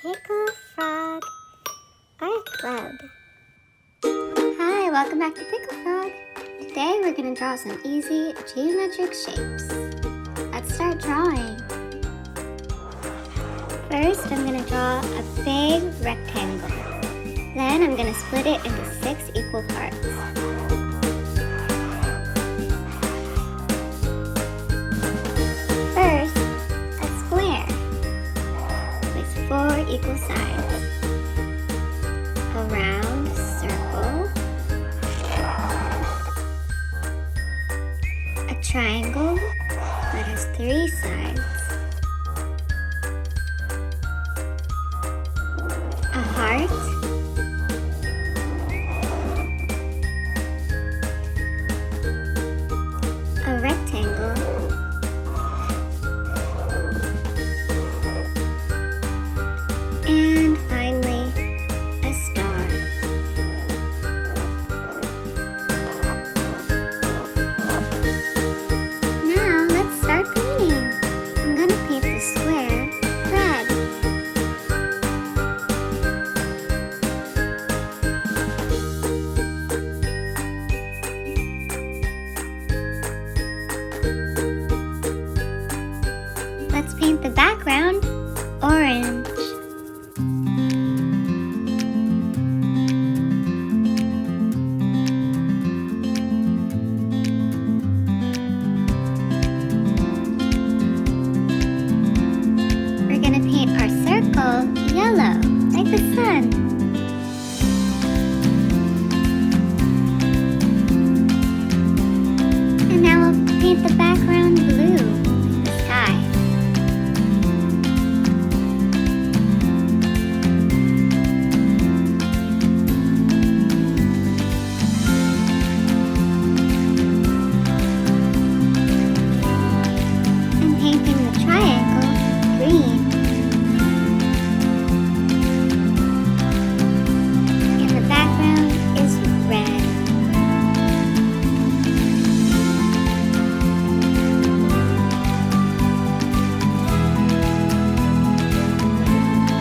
Picklefrog Art Club. Hi, welcome back to Picklefrog. Today we're going to draw some easy geometric shapes. Let's start drawing. First, I'm going to draw a big rectangle. Then I'm going to split it into 6 equal parts. First, a square with 4 equal sides. A round circle. A triangle that has 3 sides. A heart. A rectangle. And finally, a star. Now let's start painting. I'm going to paint the square red. Let's paint the background orange. We're going to paint our circle yellow, like the sun. And now we'll paint the background blue, like the sky. And painting the triangle green. And the background is red.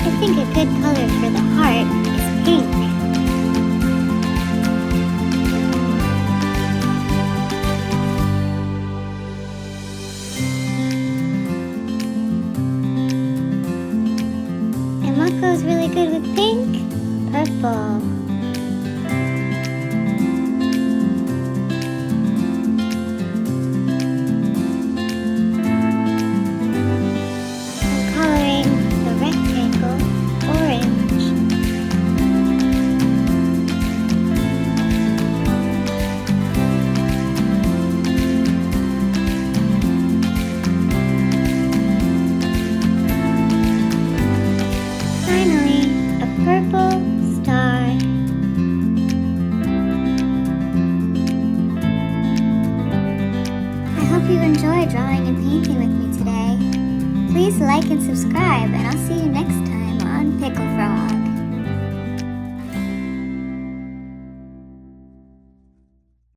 I think a good color for the heart is pink. And what goes really good with pink? Purple. I'm coloring the rectangle orange. Finally, a purple star. I hope you enjoyed drawing and painting with me today. Please like and subscribe, and I'll see you next time on Picklefrog.